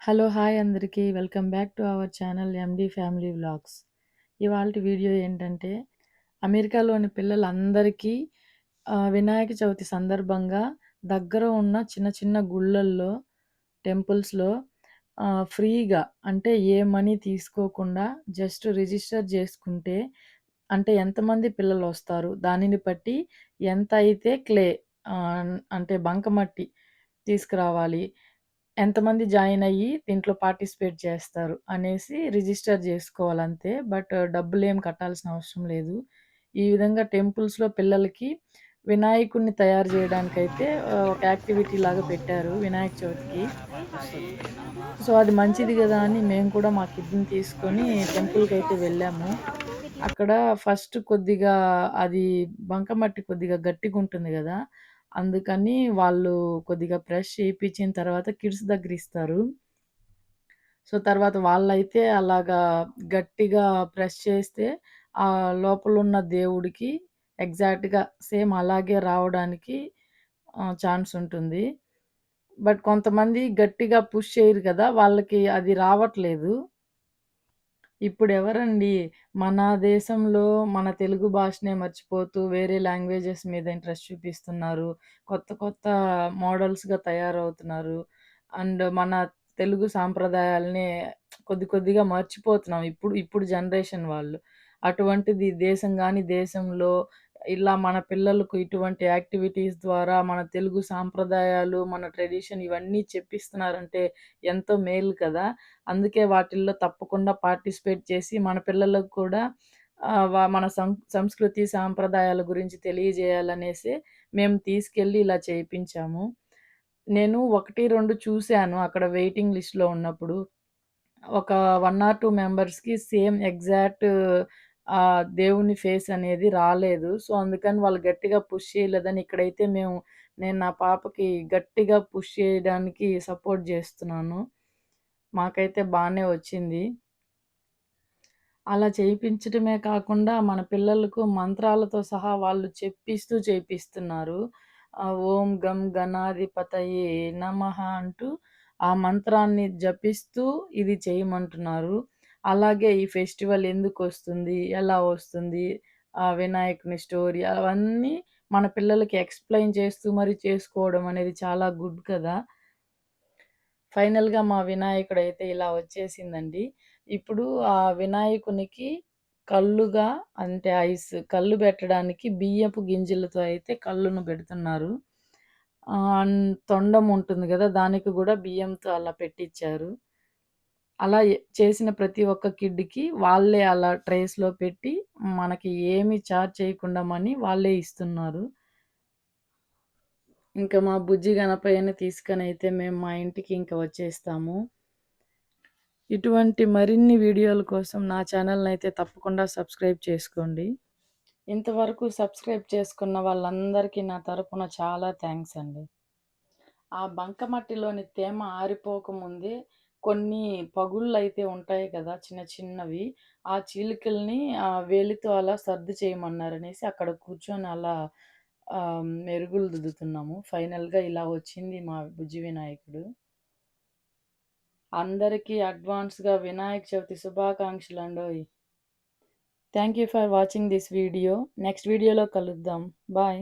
Hello! Hi అందరికీ. Welcome back to our channel MD family vlogs. ఇవాల్టి video ఏంటంటే, అమెరికాలోని పిల్లలందరికీ వినాయక చవితి సందర్భంగా దగ్గర ఉన్న చిన్న చిన్న గుళ్ళల్లో, టెంపుల్స్‌లో ఫ్రీగా అంటే ఏ మనీ తీసుకోకుండా జస్ట్ రిజిస్టర్ చేసుకుంటే అంటే ఎంతమంది పిల్లలొస్తారు, దానిని బట్టి ఎంతైతే అంటే బంకమట్టి తీసుకురావాలి, ఎంతమంది జాయిన్ అయ్యి దీంట్లో పార్టిసిపేట్ చేస్తారు అనేసి రిజిస్టర్ జేసుకోవాలంతే. బట్ డబ్బులేం కట్టాల్సిన అవసరం లేదు. ఈ విధంగా టెంపుల్స్‌లో పిల్లలకి వినాయకుడిని తయారు జేయడానికైతే ఒక యాక్టివిటీ లాగా పెట్టారు వినాయక చవితికి. సో, అది మంచిది గదా అని మేము కూడా మా కిడ్‌ని తీసుకొని టెంపుల్‌కైతే వెళ్ళాము. అక్కడ ఫస్ట్ కొద్దిగా అది బంకమట్టి కొద్దిగా గట్టిగుంటుంది గదా! అందుకని వాళ్ళు కొద్దిగా ప్రెస్ చేపిచ్చిన తర్వాత కిడ్స్ దగ్గరిస్తారు. సో, తర్వాత వాళ్ళైతే అలాగా గట్టిగా ప్రెస్ చేస్తే లోపలున్న దేవుడికి ఎగ్జాక్ట్‌గా సేమ్ అలాగే రావడానికి ఛాన్స్ ఉంటుంది. బట్ కొంతమంది గట్టిగా పుష్ చేయరు కదా! వాళ్ళకి అది రావట్లేదు. ఇప్పుడెవరండి మన దేశంలో మన తెలుగు భాషనే మర్చిపోతూ వేరే లాంగ్వేజెస్ మీద ఇంట్రెస్ట్ చూపిస్తున్నారు. కొత్త కొత్త మోడల్స్‌గా తయారవుతున్నారు. అండ్ మన తెలుగు సాంప్రదాయాల్ని కొద్దిగా మర్చిపోతున్నాం ఇప్పుడు ఇప్పుడు జనరేషన్ వాళ్ళు. అటువంటిది దేశంలో ఇలా మన పిల్లలకు ఇటువంటి యాక్టివిటీస్ ద్వారా మన తెలుగు సాంప్రదాయాలు, మన ట్రెడిషన్ ఇవన్నీ చెప్పిస్తున్నారంటే ఎంతో మేలు కదా! అందుకే వాటిల్లో తప్పకుండా పార్టిసిపేట్ చేసి మన పిల్లలకు కూడా మన సంస్కృతి, సాంప్రదాయాల గురించి తెలియజేయాలనేసే మేము తీసుకెళ్ళి ఇలా చేపించాము. నేను 1, 2 చూసాను అక్కడ వెయిటింగ్ లిస్ట్‌లో ఉన్నప్పుడు. ఒక 1 ఆర్ 2 మెంబర్స్‌కి సేమ్ ఎగ్జాక్ట్ దేవుని ఫేస్ అనేది రాలేదు. సో, అందుకని వాళ్ళు గట్టిగా పుష్ చేయలేదని ఇక్కడైతే నేను నా పాపకి గట్టిగా పుష్ చేయడానికి సపోర్ట్ జేస్తున్నాను. మాకైతే బానే వచ్చింది. అలా చేయించటమే కాకుండా మన పిల్లలకు మంత్రాలతో సహా వాళ్ళు చెప్పిస్తూ చేపిస్తున్నారు. ఓం గం గణాధిపతయే నమః అంటూ ఆ మంత్రాన్ని జపిస్తూ ఇది చేయమంటున్నారు. అలాగే ఈ ఫెస్టివల్ ఎందుకొస్తుంది? ఎలా వస్తుంది? వినాయకుని స్టోరీ అవన్నీ మన పిల్లలకి ఎక్స్‌ప్లెయిన్ చేస్తూ మరి చేసుకోవడం అనేది చాలా గుడ్ కదా! ఫైనల్‌గా మా వినాయకుడైతే ఇలా వచ్చేసిందండి. ఇప్పుడు ఆ వినాయకునికి కళ్ళుగా అంటే కళ్ళు పెట్టడానికి బియ్యపు గింజలతో అయితే కళ్ళును బెడుతున్నారు. తొండం ఉంటుంది గదా! దానికి గూడా బియ్యంతో అలా పెట్టిచ్చారు. అలా చేసిన ప్రతి ఒక్క కిడ్‌కి వాళ్ళే అలా ట్రేస్‌లో పెట్టి మనకి ఏమి చార్జ్ చేయకుండా మనీ వాళ్ళే ఇస్తున్నారు. ఇంకా మా బుజ్జి గణపయ్యని తీసుకొనైతే మేము మా ఇంటికి ఇంక వచ్చేస్తాము. ఇటువంటి మరిన్ని వీడియోల కోసం నా ఛానల్‌నైతే తప్పకుండా సబ్స్క్రైబ్ చేసుకోండి. ఇంతవరకు సబ్స్క్రైబ్ చేసుకున్న వాళ్ళందరికీ నా తరపున చాలా థాంక్స్ అండి. ఆ బంకమట్టిలోని తేమ ఆరిపోకముందే కొన్ని పగుళ్ళైతే ఉంటాయి కదా! చిన్న చిన్నవి. ఆ చీలికల్ని వేలితో అలా సర్దు చేయమన్నారనేసి అక్కడ కూర్చొని అలా మెరుగులు దిద్దుతున్నాము. ఫైనల్‌గా ఇలా వచ్చింది మా బుజ్జి వినాయకుడు. అందరికీ అడ్వాన్స్‌గా వినాయక చవితి శుభాకాంక్షలండోయ్! Thank you for watching this video. Next వీడియోలో కలుద్దాం. బాయ్.